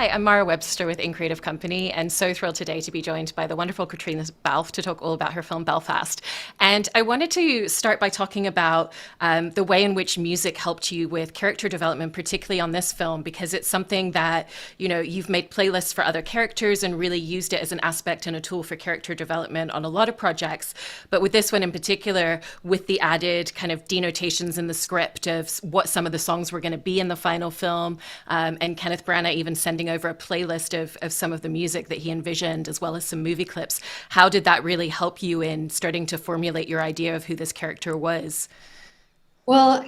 Hi, I'm Mara Webster with In Creative Company, and so thrilled today to be joined by the wonderful Caitríona Balfe to talk all about her film Belfast. And I wanted to start by talking about the way in which music helped you with character development, particularly on this film, because it's something that, you know, you've made playlists for other characters and really used it as an aspect and a tool for character development on a lot of projects. But with this one in particular, with the added kind of denotations in the script of what some of the songs were going to be in the final film, and Kenneth Branagh even sending over a playlist of some of the music that he envisioned, as well as some movie clips. How did that really help you in starting to formulate your idea of who this character was? Well,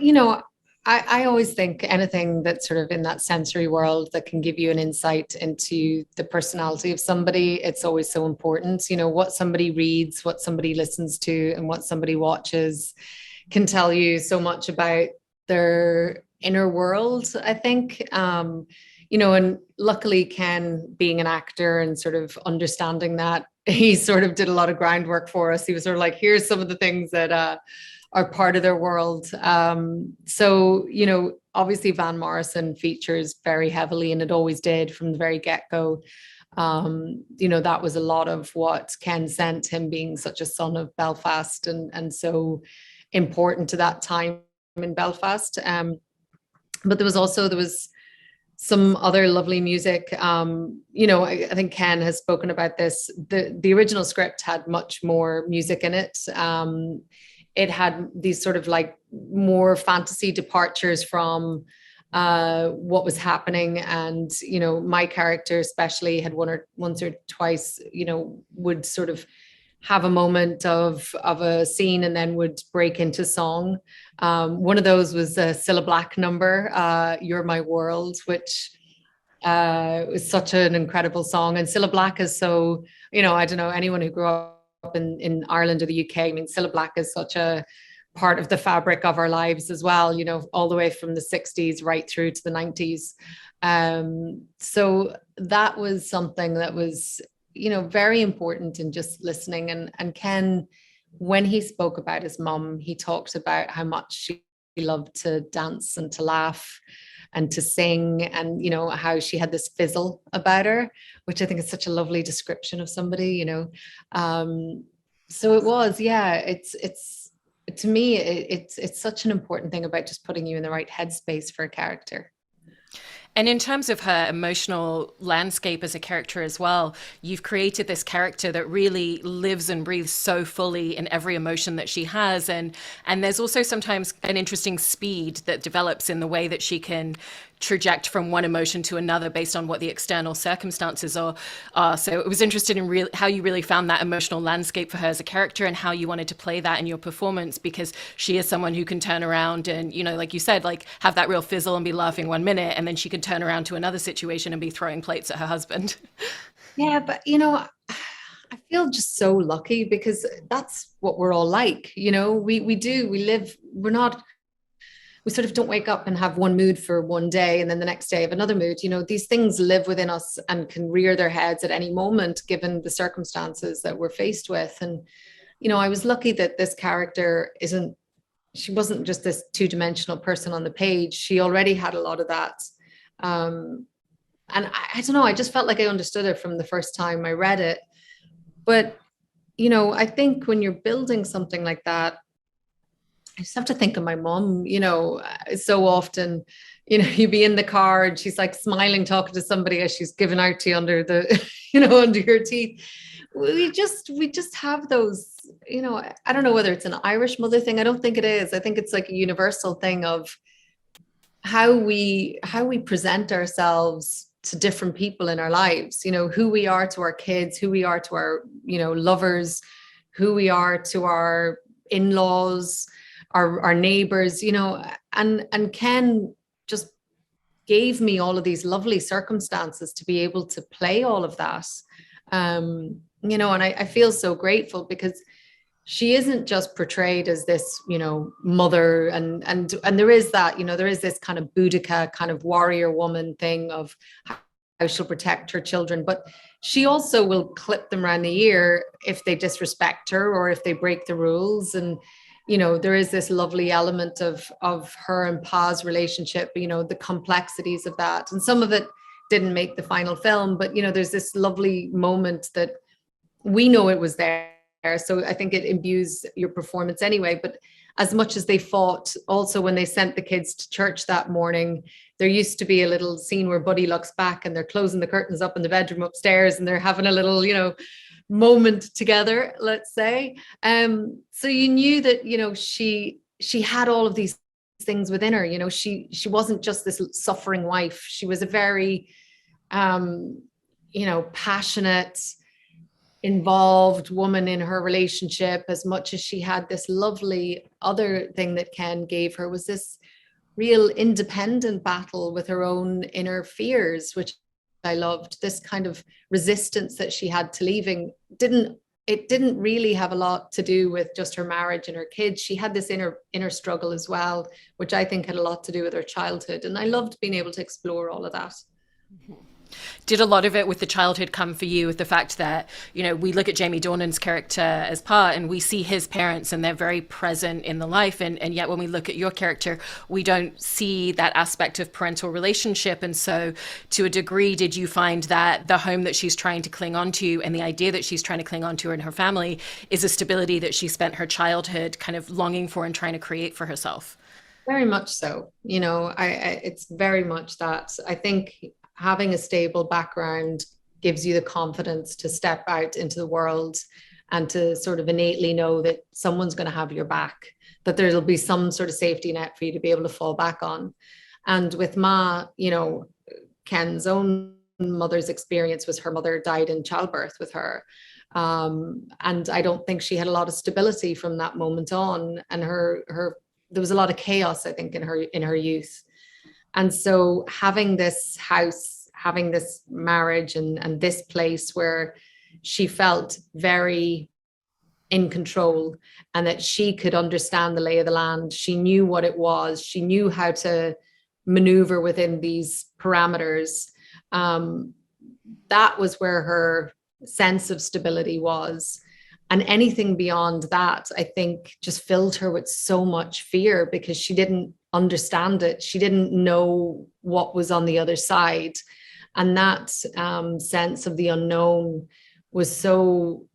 I always think anything that's sort of in that sensory world that can give you an insight into the personality of somebody, it's always so important. What somebody reads, what somebody listens to, and what somebody watches can tell you so much about their inner world, I think. And luckily Ken, being an actor and sort of understanding that, he sort of did a lot of groundwork for us. He was sort of like, here's some of the things that are part of their world. So, obviously Van Morrison features very heavily, and it always did from the very get-go. That was a lot of what Ken sent, him being such a son of Belfast and so important to that time in Belfast. But there was some other lovely music. I think Ken has spoken about this. The original script had much more music in it. It had these sort of like more fantasy departures from what was happening. And, my character especially had once or twice, would sort of have a moment of a scene and then would break into song. One of those was a Cilla Black number, You're My World, which was such an incredible song. And Cilla Black is so, I don't know, anyone who grew up in Ireland or the UK, I mean, Cilla Black is such a part of the fabric of our lives as well, all the way from the 60s right through to the 90s. So that was something that was, very important in just listening. And Ken, when he spoke about his mum, he talked about how much she loved to dance and to laugh and to sing, and how she had this fizzle about her, which I think is such a lovely description of somebody. So it was, yeah, it's to me, it's such an important thing about just putting you in the right headspace for a character. And in terms of her emotional landscape as a character as well, you've created this character that really lives and breathes so fully in every emotion that she has. And there's also sometimes an interesting speed that develops in the way that she can traject from one emotion to another based on what the external circumstances are. So it was interested in how you really found that emotional landscape for her as a character and how you wanted to play that in your performance, because she is someone who can turn around and, like you said, like have that real fizzle and be laughing 1 minute, and then she can turn around to another situation and be throwing plates at her husband. Yeah, but I feel just so lucky because that's what we're all like. We live, we sort of don't wake up and have one mood for one day and then the next day have another mood. These things live within us and can rear their heads at any moment given the circumstances that we're faced with. And I was lucky that this character she wasn't just this two-dimensional person on the page. She already had a lot of that. And I don't know, I just felt like I understood it from the first time I read it. But I think when you're building something like that, I just have to think of my mom. So often, you'd be in the car and she's like smiling, talking to somebody as she's giving out to you under the, under your teeth. We just have those, I don't know whether it's an Irish mother thing. I don't think it is. I think it's like a universal thing of how we present ourselves to different people in our lives, who we are to our kids, who we are to our, lovers, who we are to our in-laws, our neighbors, and Ken just gave me all of these lovely circumstances to be able to play all of that. And I feel so grateful because she isn't just portrayed as this, mother and there is that, there is this kind of Boudica kind of warrior woman thing of how she'll protect her children, but she also will clip them around the ear if they disrespect her or if they break the rules. And there is this lovely element of her and Pa's relationship, the complexities of that, and some of it didn't make the final film. But, there's this lovely moment that we know it was there. So I think it imbues your performance anyway. But as much as they fought, also when they sent the kids to church that morning, there used to be a little scene where Buddy looks back and they're closing the curtains up in the bedroom upstairs and they're having a little, moment together, let's say. So you knew that, she had all of these things within her. She wasn't just this suffering wife. She was a very, passionate, involved woman in her relationship, as much as she had this lovely other thing that Ken gave her was this real independent battle with her own inner fears, which I loved. This kind of resistance that she had to leaving didn't really have a lot to do with just her marriage and her kids. She had this inner struggle as well, which I think had a lot to do with her childhood. And I loved being able to explore all of that. Mm-hmm. Did a lot of it with the childhood come for you with the fact that, we look at Jamie Dornan's character as Pa and we see his parents and they're very present in the life. And yet when we look at your character, we don't see that aspect of parental relationship. And so to a degree, did you find that the home that she's trying to cling on to and the idea that she's trying to cling on to in her family is a stability that she spent her childhood kind of longing for and trying to create for herself? Very much so. It's very much that. I think having a stable background gives you the confidence to step out into the world and to sort of innately know that someone's going to have your back, that there'll be some sort of safety net for you to be able to fall back on. And with Ma, Ken's own mother's experience was her mother died in childbirth with her. And I don't think she had a lot of stability from that moment on. And there was a lot of chaos, I think, in her youth. And so having this house, having this marriage and this place where she felt very in control and that she could understand the lay of the land, she knew what it was, she knew how to maneuver within these parameters. That was where her sense of stability was. And anything beyond that, I think, just filled her with so much fear because she didn't understand it. She didn't know what was on the other side. And that sense of the unknown was so,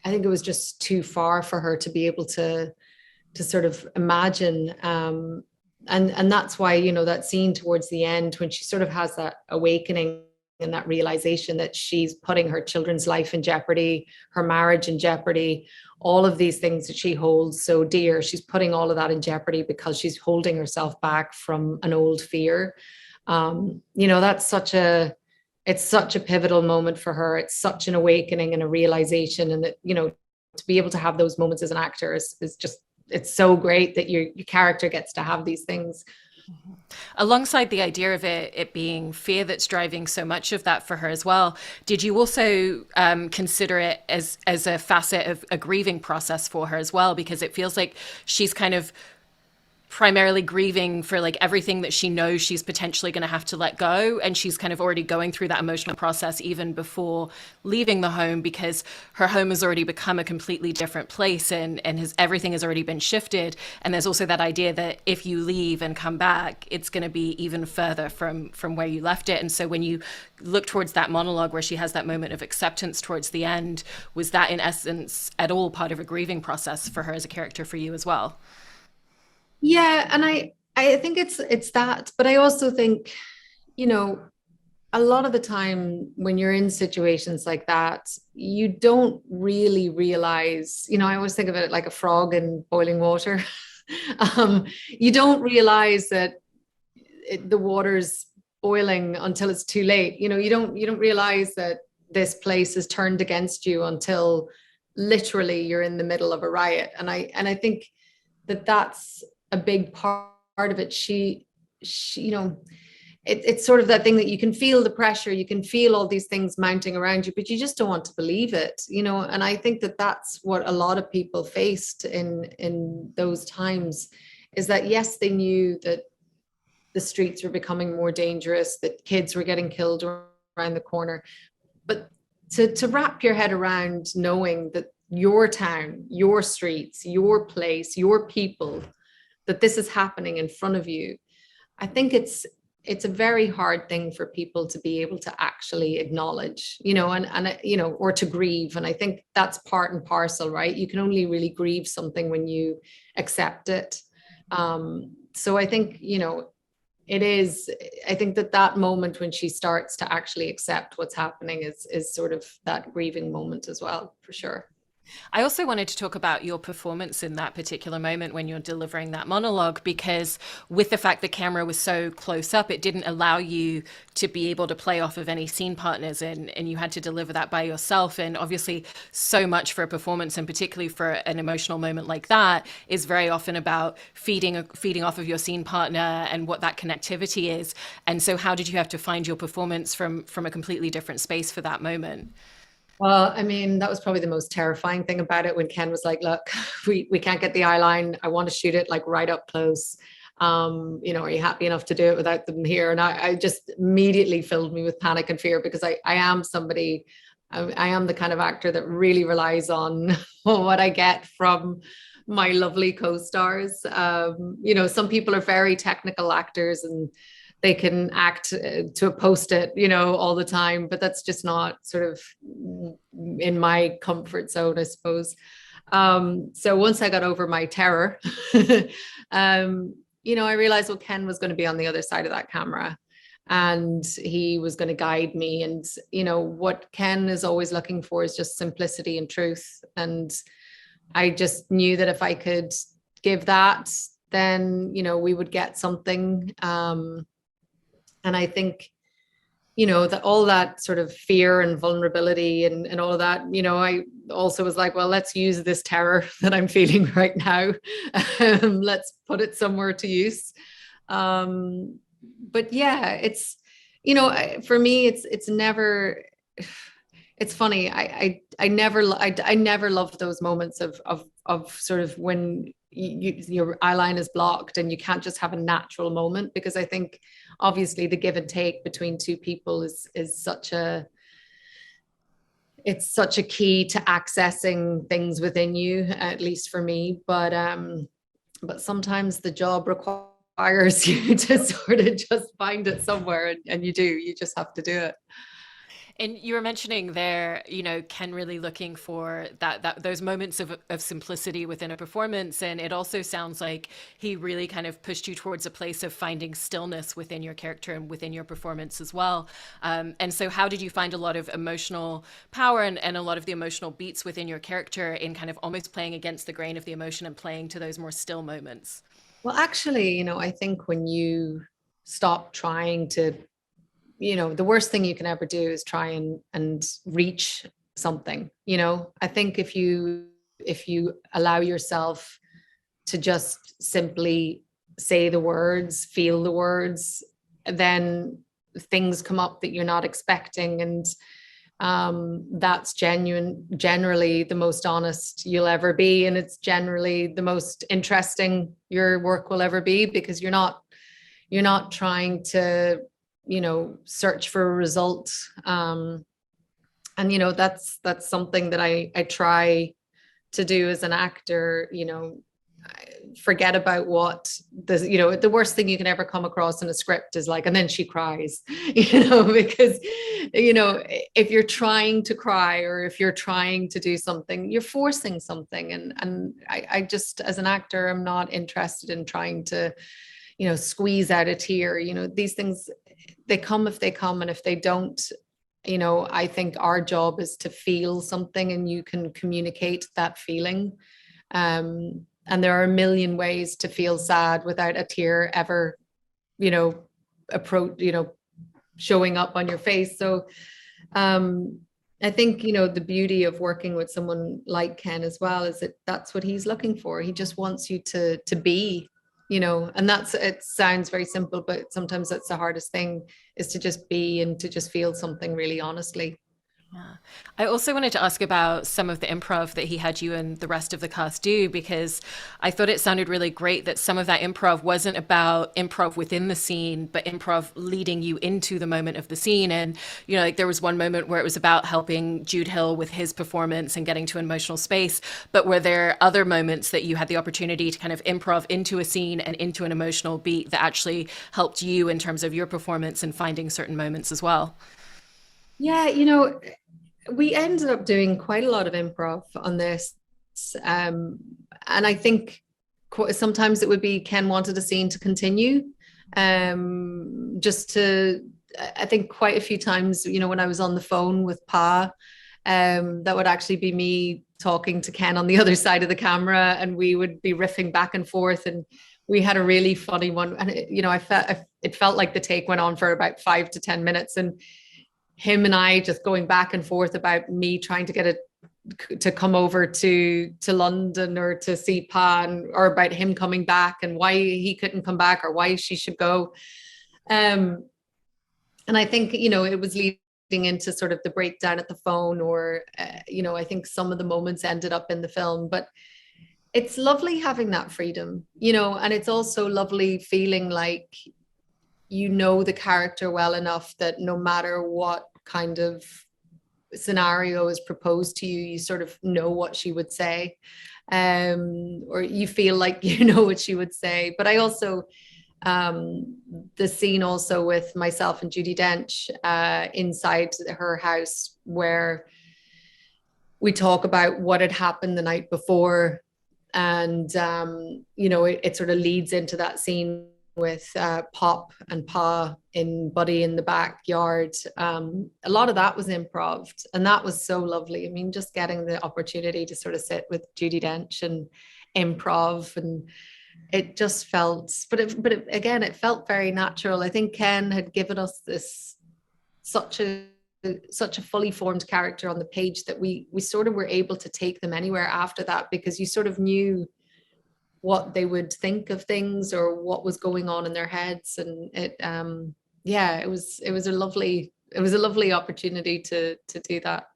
I think it was just too far for her to be able to sort of imagine. And that's why, that scene towards the end, when she sort of has that awakening and that realization that she's putting her children's life in jeopardy, her marriage in jeopardy, all of these things that she holds so dear, she's putting all of that in jeopardy because she's holding herself back from an old fear. That's such a pivotal moment for her. It's such an awakening and a realization. And that, to be able to have those moments as an actor is just, it's so great that your character gets to have these things. Mm-hmm. Alongside the idea of it being fear that's driving so much of that for her as well, did you also consider it as a facet of a grieving process for her as well? Because it feels like she's kind of primarily grieving for like everything that she knows she's potentially going to have to let go, and she's kind of already going through that emotional process even before leaving the home, because her home has already become a completely different place and everything has already been shifted. And there's also that idea that if you leave and come back, it's going to be even further from where you left it. And so when you look towards that monologue where she has that moment of acceptance towards the end, was that in essence at all part of a grieving process for her as a character for you as well? Yeah, and I think it's that, but I also think, a lot of the time when you're in situations like that, you don't really realize, I always think of it like a frog in boiling water. You don't realize that the water's boiling until it's too late. You don't realize that this place is turned against you until literally you're in the middle of a riot. And I think that's a big part of it. She it's sort of that thing that you can feel the pressure, you can feel all these things mounting around you, but you just don't want to believe it, and I think that's what a lot of people faced in those times, is that yes, they knew that the streets were becoming more dangerous, that kids were getting killed around the corner, but to wrap your head around knowing that your town, your streets, your place, your people, that this is happening in front of you. I think it's it's a very hard thing for people to be able to actually acknowledge, or to grieve. And I think that's part and parcel, right? You can only really grieve something when you accept it. So I think, it is, I think that moment when she starts to actually accept what's happening is sort of that grieving moment as well, for sure. I also wanted to talk about your performance in that particular moment when you're delivering that monologue, because with the fact the camera was so close up, it didn't allow you to be able to play off of any scene partners, and you had to deliver that by yourself. And obviously, so much for a performance, and particularly for an emotional moment like that, is very often about feeding off of your scene partner and what that connectivity is. And so, how did you have to find your performance from a completely different space for that moment? Well, I mean, that was probably the most terrifying thing about it when Ken was like, look, we can't get the eye line. I want to shoot it like right up close. Are you happy enough to do it without them here? And I just immediately filled me with panic and fear, because I am somebody, I am the kind of actor that really relies on what I get from my lovely co-stars. Some people are very technical actors and they can act to a post-it, all the time, but that's just not sort of in my comfort zone, I suppose. So once I got over my terror, I realized, well, Ken was going to be on the other side of that camera and he was going to guide me. And, what Ken is always looking for is just simplicity and truth. And I just knew that if I could give that, then, we would get something. And I think, that all that sort of fear and vulnerability and all of that, I also was like, well, let's use this terror that I'm feeling right now. Let's put it somewhere to use. But yeah, it's, for me, it's never, it's funny. I never loved those moments of sort of when your eye line is blocked and you can't just have a natural moment, because I think obviously the give and take between two people is such a key to accessing things within you, at least for me. But sometimes the job requires you to sort of just find it somewhere, and you just have to do it. And you were mentioning there, Ken really looking for that those moments of simplicity within a performance. And it also sounds like he really kind of pushed you towards a place of finding stillness within your character and within your performance as well. And so how did you find a lot of emotional power and a lot of the emotional beats within your character in kind of almost playing against the grain of the emotion and playing to those more still moments? Well, actually, I think when you stop trying to, the worst thing you can ever do is try and reach something. I think if you allow yourself to just simply say the words, feel the words, then things come up that you're not expecting. And that's generally the most honest you'll ever be. And it's generally the most interesting your work will ever be, because you're not trying to, search for a result. And, that's something that I try to do as an actor, forget about what the worst thing you can ever come across in a script is like, and then she cries, because, if you're trying to cry or if you're trying to do something, you're forcing something. And I just, as an actor, I'm not interested in trying to, squeeze out a tear. These things, they come if they come, and if they don't, I think our job is to feel something, and you can communicate that feeling. And there are a million ways to feel sad without a tear ever, showing up on your face. So I think, the beauty of working with someone like Ken as well is that that's what he's looking for. He just wants you to be, and it sounds very simple, but sometimes that's the hardest thing, is to just be and to just feel something really honestly. Yeah. I also wanted to ask about some of the improv that he had you and the rest of the cast do, because I thought it sounded really great that some of that improv wasn't about improv within the scene, but improv leading you into the moment of the scene. And, you know, like there was one moment where it was about helping Jude Hill with his performance and getting to an emotional space. But were there other moments that you had the opportunity to kind of improv into a scene and into an emotional beat that actually helped you in terms of your performance and finding certain moments as well? Yeah, we ended up doing quite a lot of improv on this. Um, and I think sometimes it would be Ken wanted a scene to continue. Just to, I think quite a few times, when I was on the phone with Pa, that would actually be me talking to Ken on the other side of the camera, and we would be riffing back and forth. And we had a really funny one. And, it felt like the take went on for about 5 to 10 minutes. And him and I just going back and forth about me trying to get it to come over to London or to see Pa, or about him coming back and why he couldn't come back or why she should go. And I think, it was leading into sort of the breakdown at the phone, or, I think some of the moments ended up in the film. But it's lovely having that freedom, and it's also lovely feeling like the character well enough that no matter what kind of scenario is proposed to you, you sort of know what she would say, or you feel like you know what she would say. But I also, the scene also with myself and Judi Dench inside her house, where we talk about what had happened the night before, and it sort of leads into that scene with Pop and Pa in Buddy in the backyard. A lot of that was improv, and that was so lovely. I mean, just getting the opportunity to sort of sit with Judi Dench and improv, and it just felt, again, it felt very natural. I think Ken had given us this such a fully formed character on the page that we sort of were able to take them anywhere after that, because you sort of knew what they would think of things or what was going on in their heads. And it was a lovely opportunity to do that.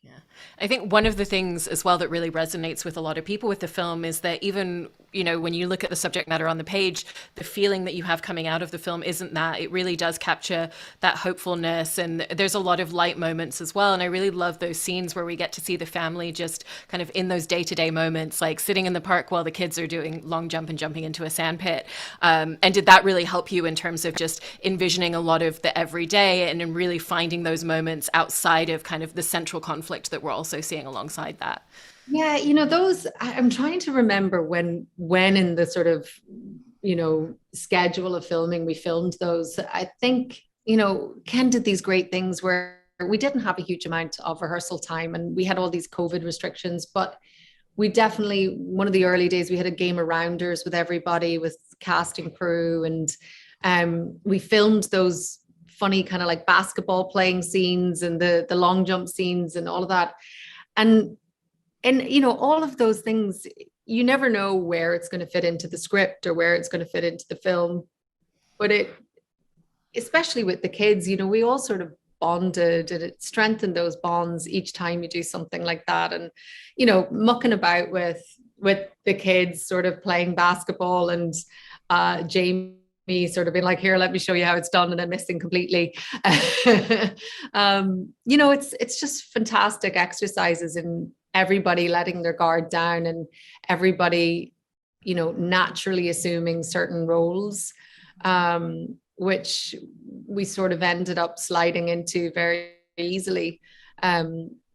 Yeah. I think one of the things as well that really resonates with a lot of people with the film is that even, when you look at the subject matter on the page, the feeling that you have coming out of the film isn't that. It really does capture that hopefulness. And there's a lot of light moments as well. And I really love those scenes where we get to see the family just kind of in those day-to-day moments, like sitting in the park while the kids are doing long jump and jumping into a sand pit. And did that really help you in terms of just envisioning a lot of the everyday and in really finding those moments outside of kind of the central conflict that we're also seeing alongside that? Yeah, those, I'm trying to remember when in the sort of, schedule of filming we filmed those. I think, Ken did these great things where we didn't have a huge amount of rehearsal time, and we had all these COVID restrictions, but we definitely, one of the early days, we had a game of rounders with everybody, with cast and crew, and we filmed those funny kind of like basketball playing scenes and the long jump scenes and all of that. And all of those things, you never know where it's going to fit into the script or where it's going to fit into the film. But especially with the kids, we all sort of bonded, and it strengthened those bonds each time you do something like that. And, mucking about with the kids, sort of playing basketball, and Jamie sort of being like, here, let me show you how it's done, and then missing completely. It's just fantastic exercises in everybody letting their guard down, and everybody, naturally assuming certain roles, which we sort of ended up sliding into very easily.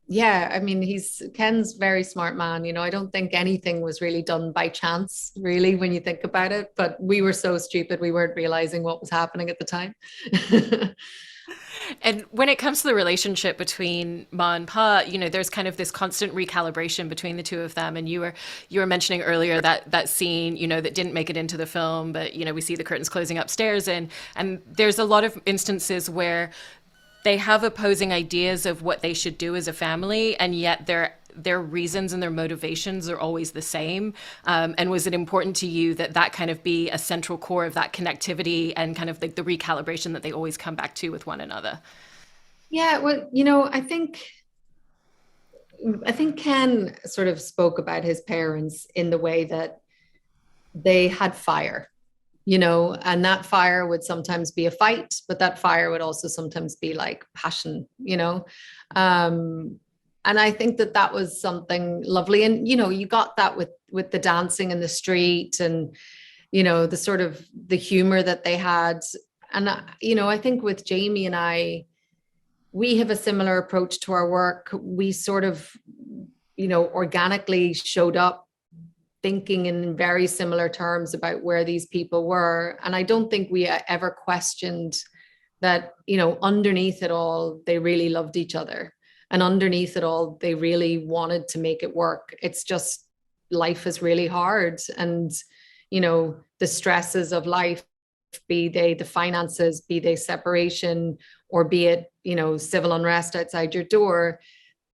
Yeah, I mean, Ken's very smart man. I don't think anything was really done by chance, really, when you think about it. But we were so stupid, we weren't realizing what was happening at the time. And when it comes to the relationship between Ma and Pa, there's kind of this constant recalibration between the two of them. And you were mentioning earlier that scene, that didn't make it into the film, but we see the curtains closing upstairs, and there's a lot of instances where they have opposing ideas of what they should do as a family, and yet their reasons and their motivations are always the same. And was it important to you that kind of be a central core of that connectivity and kind of like the recalibration that they always come back to with one another? Yeah, well, I think I think Ken sort of spoke about his parents in the way that they had fire, and that fire would sometimes be a fight, but that fire would also sometimes be like passion. Um, and I think that that was something lovely. And, you got that with the dancing in the street and, the sort of the humor that they had. And, I think with Jamie and I, we have a similar approach to our work. We sort of, organically showed up thinking in very similar terms about where these people were. And I don't think we ever questioned that, underneath it all, they really loved each other. And underneath it all, they really wanted to make it work. It's just life is really hard. And, the stresses of life, be they the finances, be they separation, or be it, civil unrest outside your door,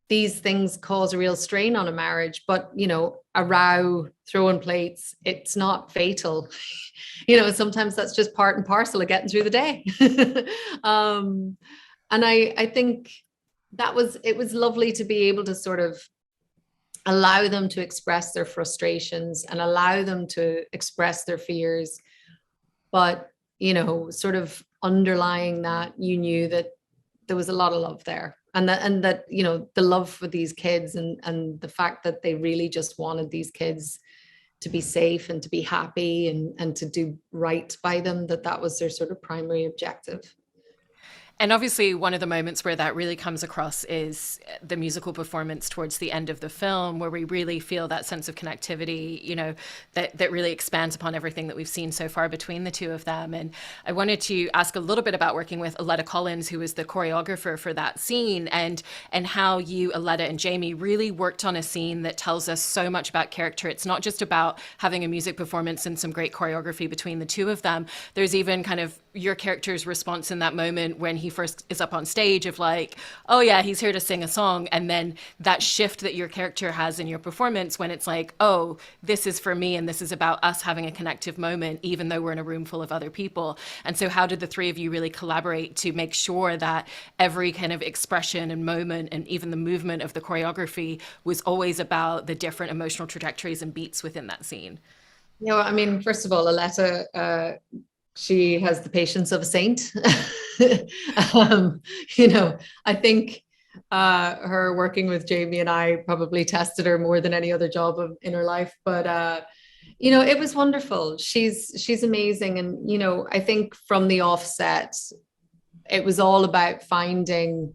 these things cause a real strain on a marriage. But, a row, throwing plates, it's not fatal. Sometimes that's just part and parcel of getting through the day. And I think it was lovely to be able to sort of allow them to express their frustrations and allow them to express their fears. But, sort of underlying that, you knew that there was a lot of love there. And that, the love for these kids and the fact that they really just wanted these kids to be safe and to be happy and to do right by them, that was their sort of primary objective. And obviously, one of the moments where that really comes across is the musical performance towards the end of the film, where we really feel that sense of connectivity, that really expands upon everything that we've seen so far between the two of them. And I wanted to ask a little bit about working with Aletta Collins, who was the choreographer for that scene, and how you, Aletta and Jamie, really worked on a scene that tells us so much about character. It's not just about having a music performance and some great choreography between the two of them. There's even kind of your character's response in that moment when he first is up on stage of like, oh yeah, he's here to sing a song. And then that shift that your character has in your performance when it's like, oh, this is for me and this is about us having a connective moment, even though we're in a room full of other people. And so how did the three of you really collaborate to make sure that every kind of expression and moment and even the movement of the choreography was always about the different emotional trajectories and beats within that scene? I mean, first of all, Aletta, she has the patience of a saint. I think her working with Jamie and I probably tested her more than any other job in her life. But it was wonderful. She's amazing. And, I think from the offset, it was all about finding,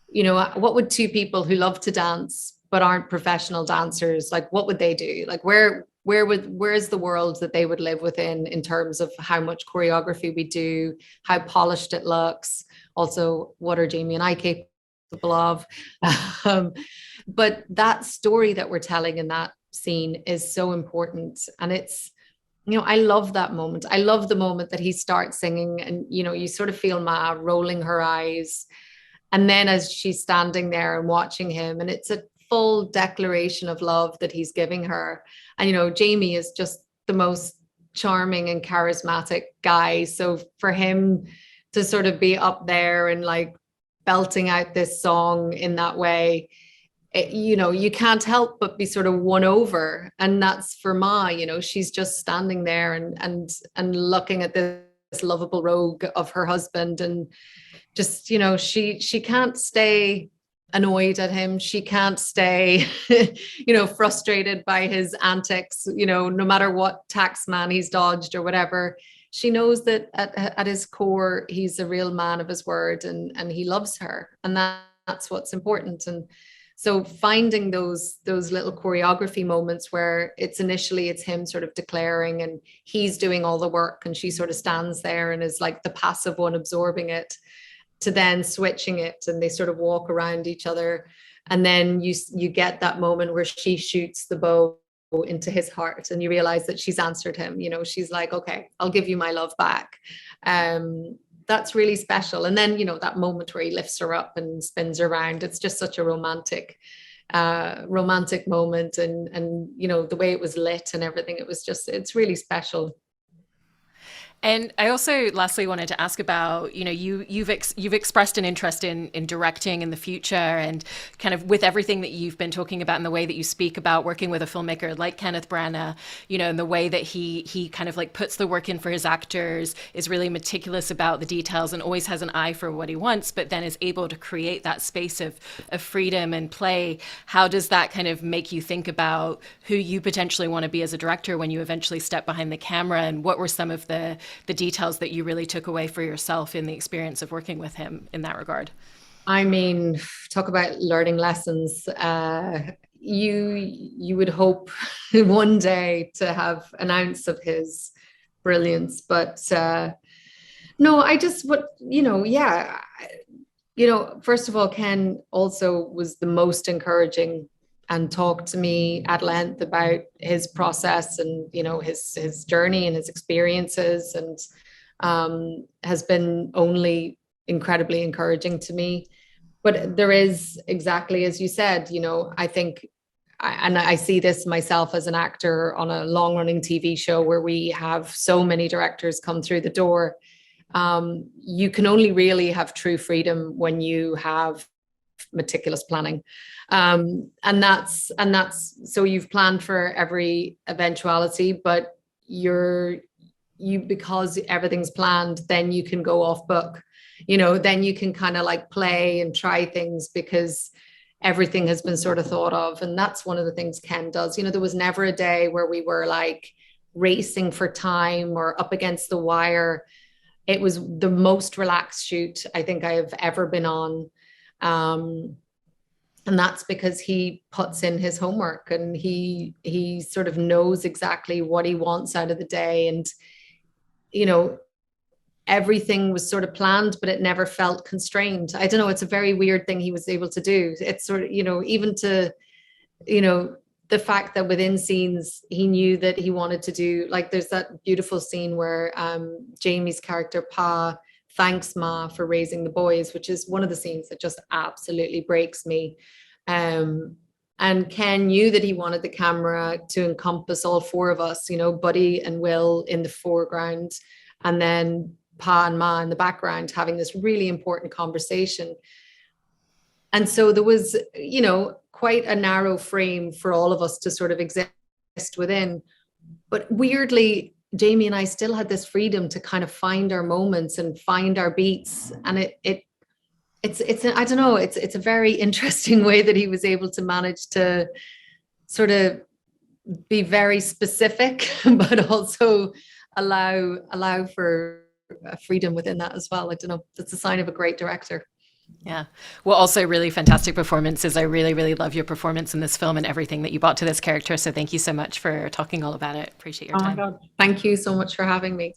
what would two people who love to dance but aren't professional dancers, like what would they do? Like where's the world that they would live within in terms of how much choreography we do, how polished it looks. Also, what are Jamie and I capable of? But that story that we're telling in that scene is so important. And it's, I love that moment. I love the moment that he starts singing and, you sort of feel Ma rolling her eyes. And then as she's standing there and watching him, and it's a full declaration of love that he's giving her. And, Jamie is just the most charming and charismatic guy. So for him to sort of be up there and like belting out this song in that way, you can't help but be sort of won over. And that's for Ma, she's just standing there and looking at this lovable rogue of her husband. And just, she can't stay annoyed at him. She can't stay, frustrated by his antics, no matter what tax man he's dodged or whatever. She knows that at his core, he's a real man of his word and he loves her. And that's what's important. And so finding those little choreography moments where it's him sort of declaring and he's doing all the work and she sort of stands there and is like the passive one absorbing it, to then switching it and they sort of walk around each other. And then you get that moment where she shoots the bow into his heart and you realize that she's answered him. She's like, okay, I'll give you my love back. That's really special. And then, that moment where he lifts her up and spins her around, it's just such a romantic moment. And the way it was lit and everything, it's really special. And I also, lastly, wanted to ask about, you've expressed an interest in directing in the future, and kind of with everything that you've been talking about and the way that you speak about working with a filmmaker like Kenneth Branagh, and the way that he kind of like puts the work in for his actors, is really meticulous about the details and always has an eye for what he wants, but then is able to create that space of freedom and play. How does that kind of make you think about who you potentially want to be as a director when you eventually step behind the camera, and what were some of the details that you really took away for yourself in the experience of working with him in that regard? I mean, talk about learning lessons. You would hope one day to have an ounce of his brilliance, but no, I just yeah. First of all, Ken also was the most encouraging and talked to me at length about his process and his journey and his experiences, and has been only incredibly encouraging to me. But there is, exactly as you said, I think, and I see this myself as an actor on a long-running TV show where we have so many directors come through the door. You can only really have true freedom when you have meticulous planning. And that's so you've planned for every eventuality, but because everything's planned, then you can go off book, then you can kind of like play and try things because everything has been sort of thought of. And that's one of the things Ken does. There was never a day where we were like racing for time or up against the wire. It was the most relaxed shoot I think I have ever been on. And that's because he puts in his homework, and he sort of knows exactly what he wants out of the day. And, everything was sort of planned, but it never felt constrained. I don't know. It's a very weird thing he was able to do. It's sort of, even to, the fact that within scenes, he knew that he wanted to do, like, there's that beautiful scene where Jamie's character, Pa, thanks Ma for raising the boys, which is one of the scenes that just absolutely breaks me. And Ken knew that he wanted the camera to encompass all four of us, Buddy and Will in the foreground, and then Pa and Ma in the background having this really important conversation. And so there was, quite a narrow frame for all of us to sort of exist within. But weirdly, Jamie and I still had this freedom to kind of find our moments and find our beats. And it's I don't know, it's a very interesting way that he was able to manage to sort of be very specific, but also allow for freedom within that as well. I don't know, that's a sign of a great director. Yeah. Well, also really fantastic performances. I really, really love your performance in this film and everything that you brought to this character. So thank you so much for talking all about it. Appreciate your time. Oh my God. Thank you so much for having me.